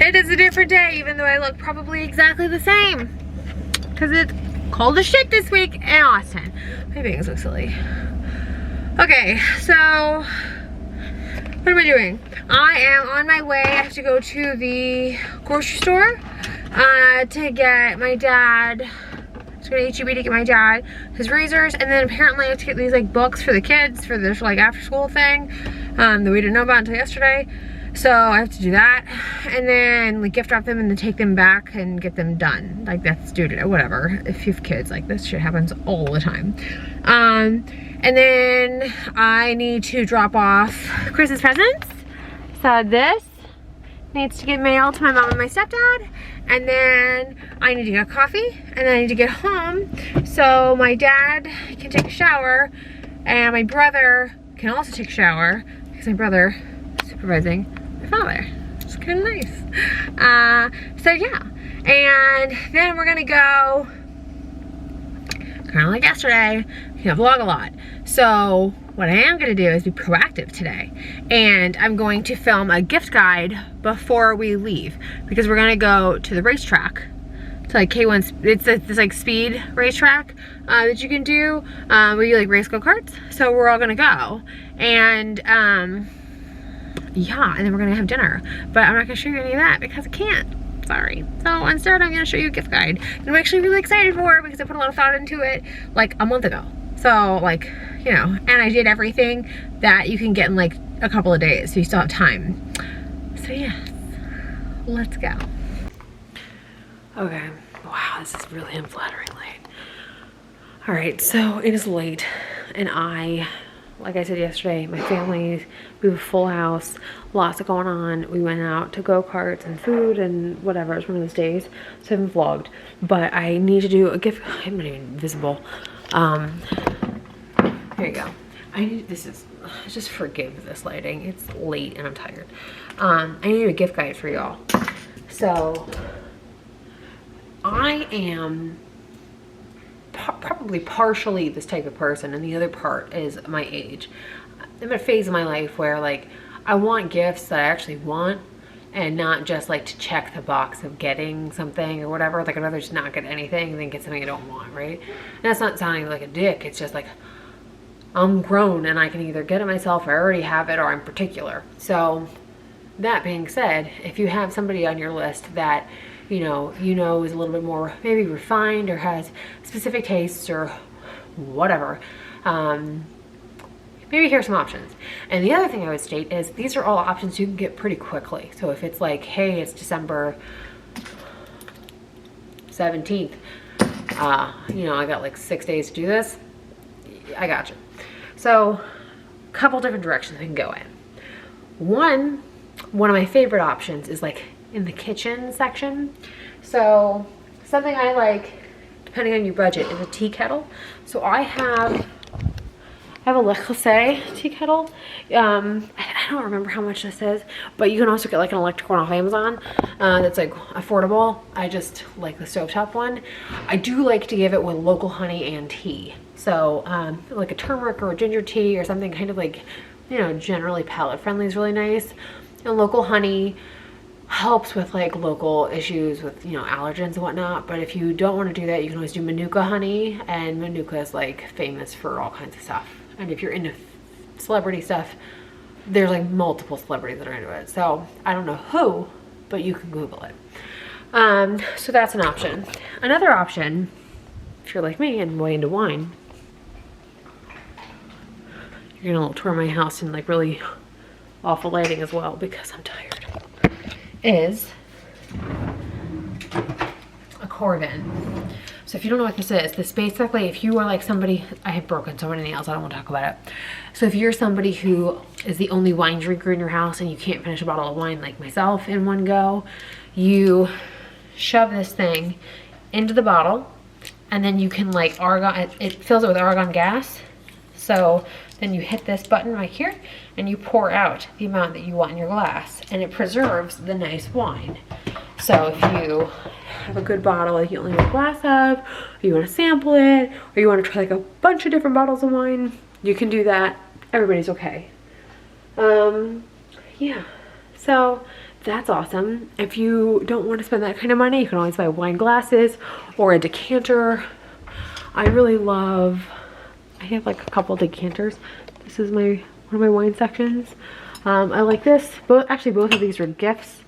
It is a different day, even though I look probably exactly the same. Because it's cold as shit this week in Austin. My bangs look silly. Okay, so what am I doing? I am on my way. I have to go to the grocery store to get my dad. To go to H-E-B to get my dad his razors, and then apparently I have to get these like books for the kids for this like after school thing that we didn't know about until yesterday. So I have to do that, and then like gift wrap them and then take them back and get them done. Like that's due to whatever. If you have kids, like this shit happens all the time. And then I need to drop off Chris's presents. So this needs to get mailed to my mom and my stepdad, and then I need to get coffee, and then I need to get home so my dad can take a shower and my brother can also take a shower because my brother is supervising my father. It's kind of nice. So yeah, and then we're gonna go kind of like yesterday, vlog a lot. So what I am gonna do is be proactive today, and I'm going to film a gift guide before we leave because we're gonna go to the racetrack, to like K1. It's this like speed racetrack that you can do where you like race go-karts. So we're all gonna go, and yeah, and then we're gonna have dinner. But I'm not gonna show you any of that because I can't. Sorry. So instead, I'm gonna show you a gift guide, and I'm actually really excited for it because I put a lot of thought into it like a month ago. So like, you know, and I did everything that you can get in like a couple of days, so you still have time. So yes, let's go. Okay, wow, this is really unflattering late. All right, so it is late, and like I said yesterday, my family, we have a full house, lots of going on. We went out to go-karts and food and whatever. It was one of those days, so I haven't vlogged. But I need to do a gift. I'm not even visible. Here you go. Just forgive this lighting. It's late and I'm tired. I need a gift guide for y'all. So I am probably partially this type of person, and the other part is my age. I'm at a phase of my life where like I want gifts that I actually want, and not just like to check the box of getting something or whatever. Like I'd rather just not get anything than get something I don't want, right? And that's not sounding like a dick. It's just like I'm grown and I can either get it myself, or I already have it, or I'm particular. So that being said, if you have somebody on your list that you know is a little bit more maybe refined or has specific tastes or whatever, maybe here's some options. And the other thing I would state is these are all options you can get pretty quickly. So if it's like, hey, it's December 17th, you know, I got like 6 days to do this, I got you. So a couple different directions we can go in. One of my favorite options is like in the kitchen section. So something I like, depending on your budget, is a tea kettle. So I have a Le Creuset tea kettle. I don't remember how much this is, but you can also get like an electric one off Amazon that's like affordable. I just like the stovetop one. I do like to give it with local honey and tea. So like a turmeric or a ginger tea or something kind of like, you know, generally palate friendly is really nice. And local honey helps with like local issues with, you know, allergens and whatnot. But if you don't want to do that, you can always do Manuka honey, and Manuka is like famous for all kinds of stuff. And if you're into celebrity stuff, there's like multiple celebrities that are into it. So I don't know who, but you can Google it. So that's an option. Another option, if you're like me and way into wine, you're gonna tour my house in like really awful lighting as well because I'm tired, is a Corvin. So if you don't know what this is, this basically, if you are like somebody, I have broken so many nails, I don't want to talk about it. So if you're somebody who is the only wine drinker in your house and you can't finish a bottle of wine like myself in one go, you shove this thing into the bottle, and then you can like argon, it fills it with argon gas. So then you hit this button right here and you pour out the amount that you want in your glass, and it preserves the nice wine. So if you have a good bottle like you only want a glass of, or you want to sample it, or you want to try like a bunch of different bottles of wine, you can do that. Everybody's okay. Yeah, so that's awesome. If you don't want to spend that kind of money, you can always buy wine glasses or a decanter. I really love, I have like a couple decanters. This is one of my wine sections. I like this. Actually, both of these are gifts.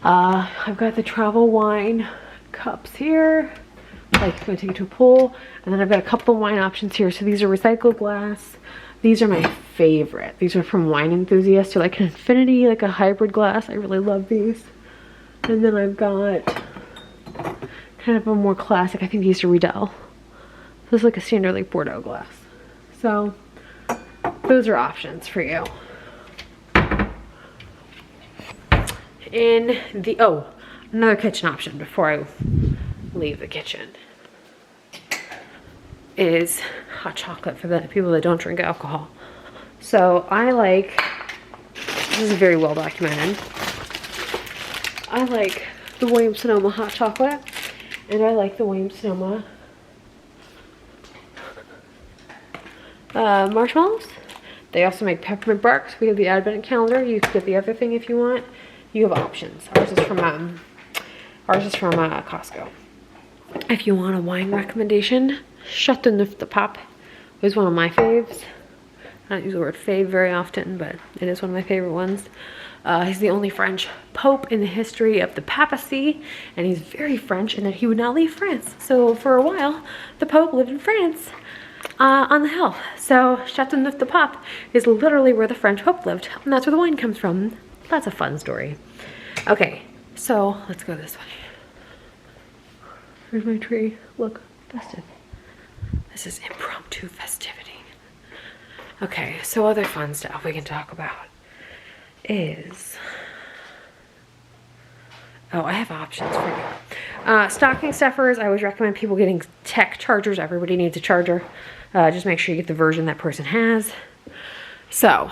I've got the travel wine cups here. Like, I'm gonna take it to a pool. And then I've got a couple of wine options here. So these are recycled glass. These are my favorite. These are from Wine Enthusiast. They're like an infinity, like a hybrid glass. I really love these. And then I've got kind of a more classic, I think these are Riedel. This is like a standard like Bordeaux glass. So those are options for you. In the, oh, another kitchen option before I leave the kitchen is hot chocolate for the people that don't drink alcohol. So I like, this is very well documented, I like the Williams-Sonoma hot chocolate, and I like the Williams-Sonoma marshmallows. They also make peppermint barks. We have the advent calendar. You can get the other thing if you want. You have options. Ours is from Costco. If you want a wine recommendation, Chateauneuf de Pape is one of my faves. I don't use the word fave very often, but it is one of my favorite ones. He's the only French pope in the history of the papacy, and he's very French in that he would not leave France. So for a while, the pope lived in France on the hill. So Chateauneuf de Pape is literally where the French pope lived, and that's where the wine comes from. That's a fun story. Okay, so let's go this way. Here's my tree. Look, festive. This is impromptu festivity. Okay, so other fun stuff we can talk about is, oh, I have options for you. Stocking stuffers, I always recommend people getting tech chargers. Everybody needs a charger. Just make sure you get the version that person has. So,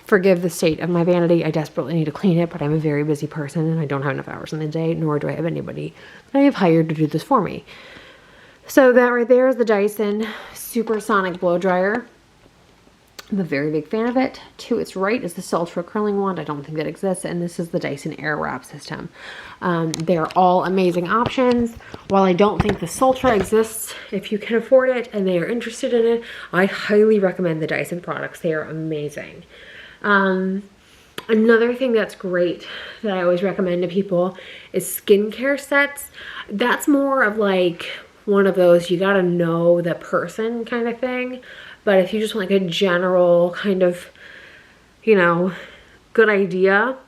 forgive the state of my vanity. I desperately need to clean it, but I'm a very busy person and I don't have enough hours in the day, nor do I have anybody that I have hired to do this for me. So that right there is the Dyson Supersonic Blow Dryer. I'm a very big fan of it. To its right is the Sultra Curling Wand. I don't think that exists. And this is the Dyson Airwrap system. They're all amazing options. While I don't think the Sultra exists, if you can afford it and they are interested in it, I highly recommend the Dyson products. They are amazing. Another thing that's great that I always recommend to people is skincare sets. That's more of like one of those you gotta know the person kind of thing. But if you just want like a general kind of, you know, good idea,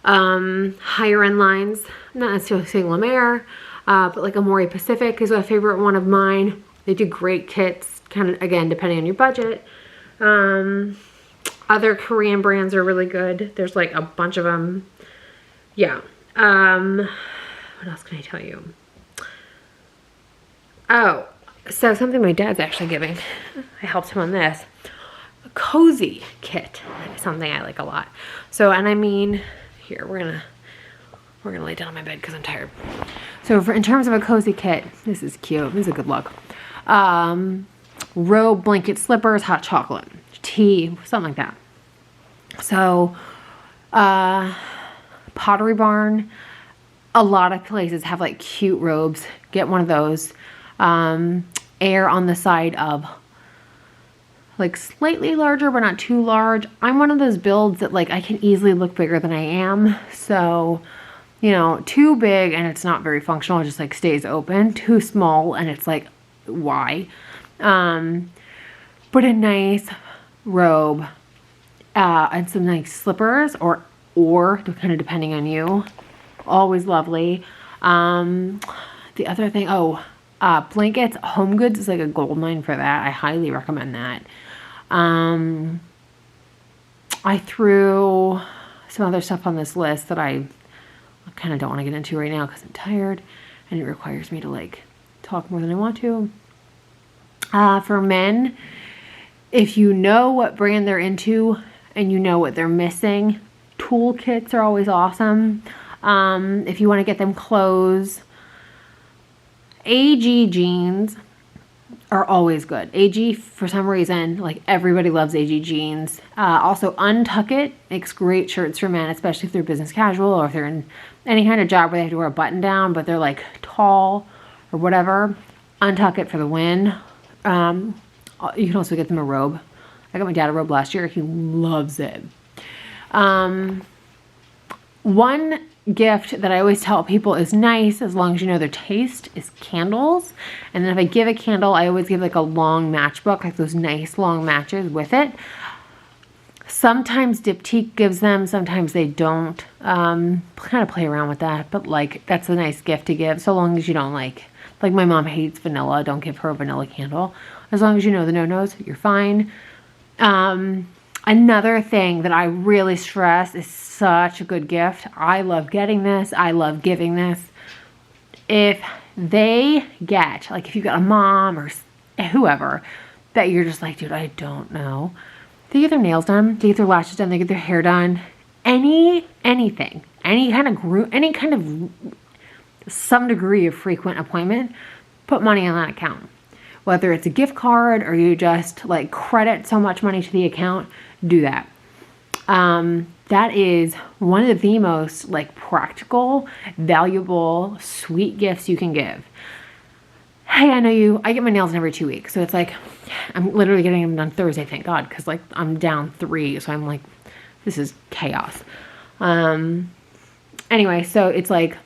higher end lines, not necessarily saying La Mer, but like Amore Pacific is a favorite one of mine. They do great kits, kind of, again, depending on your budget. Other Korean brands are really good. There's like a bunch of them. Yeah. What else can I tell you? Oh, so something my dad's actually giving. I helped him on this. A cozy kit is something I like a lot. So, and I mean, here, we're gonna lay down on my bed because I'm tired. So in terms of a cozy kit, this is cute. This is a good look. Robe, blanket, slippers, hot chocolate, tea, something like that. So, Pottery Barn, a lot of places have like cute robes. Get one of those. Air on the side of like slightly larger but not too large. I'm one of those builds that like I can easily look bigger than I am. So, you know, too big and it's not very functional. It just like stays open. Too small and it's like, why? But a nice robe and some nice slippers or kind of depending on you. Always lovely. The other thing, blankets, Home Goods is like a gold mine for that. I highly recommend that. I threw some other stuff on this list that I kind of don't want to get into right now because I'm tired and it requires me to like talk more than I want to. For men, if you know what brand they're into and you know what they're missing, toolkits are always awesome. If you want to get them clothes, AG jeans are always good. AG, for some reason, like everybody loves AG jeans. Also, Untuck It makes great shirts for men, especially if they're business casual or if they're in any kind of job where they have to wear a button down, but they're like tall or whatever. Untuck It for the win. You can also get them a robe. I got my dad a robe last year. He loves it. One gift that I always tell people is nice as long as you know their taste is candles. And then if I give a candle, I always give like a long matchbook, like those nice long matches with it. Sometimes Diptyque gives them, sometimes they don't. Kind of play around with that, but like that's a nice gift to give so long as you don't like my mom hates vanilla, don't give her a vanilla candle. As long as you know the no-nos, you're fine. Another thing that I really stress is such a good gift. I love getting this. I love giving this. If they get, like if you got a mom or whoever that you're just like, dude, I don't know. They get their nails done. They get their lashes done. They get their hair done. Anything. Any kind of some degree of frequent appointment, put money on that account. Whether it's a gift card or you just like credit so much money to the account, do that. That is one of the most like practical, valuable, sweet gifts you can give. Hey, I get my nails done every 2 weeks. So it's like, I'm literally getting them done Thursday, thank God. Cause like I'm down 3. So I'm like, this is chaos. Anyway, so it's like,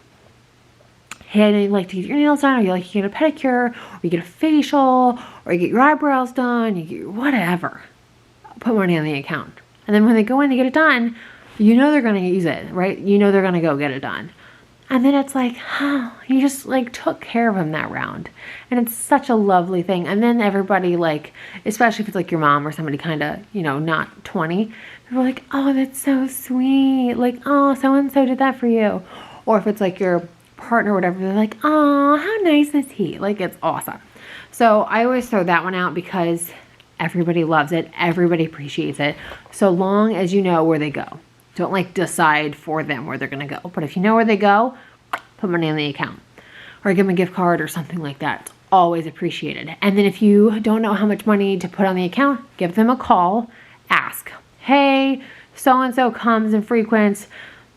hey, you like to get your nails done, or you like to get a pedicure, or you get a facial, or you get your eyebrows done, you get whatever. Put money on the account. And then when they go in to get it done, you know they're going to use it, right? You know they're going to go get it done. And then it's like, oh, you just like took care of them that round. And it's such a lovely thing. And then everybody like, especially if it's like your mom or somebody kind of, you know, not 20, they're like, oh, that's so sweet. Like, oh, so-and-so did that for you. Or if it's like your partner or whatever, they're like, oh, how nice is he? Like, it's awesome. So I always throw that one out because everybody loves it. Everybody appreciates it. So long as you know where they go. Don't like decide for them where they're going to go. But if you know where they go, put money on the account or give them a gift card or something like that. It's always appreciated. And then if you don't know how much money to put on the account, give them a call. Ask, hey, so-and-so comes and frequents.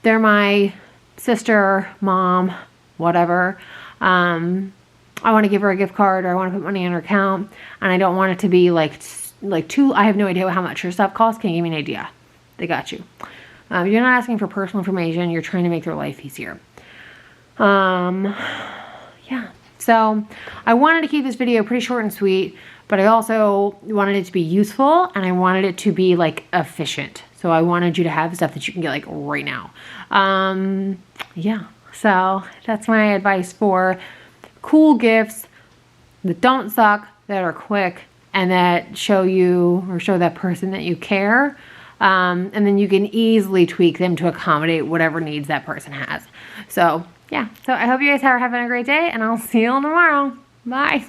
They're my sister, mom, whatever. I want to give her a gift card or I want to put money on her account and I don't want it to be like I have no idea how much her stuff costs. Can you give me an idea? They got you. You're not asking for personal information. You're trying to make their life easier. Yeah. So I wanted to keep this video pretty short and sweet, but I also wanted it to be useful and I wanted it to be like efficient. So I wanted you to have stuff that you can get like right now. Yeah. So that's my advice for cool gifts that don't suck, that are quick, and that show you or show that person that you care. And then you can easily tweak them to accommodate whatever needs that person has. So yeah, so I hope you guys are having a great day and I'll see you all tomorrow. Bye.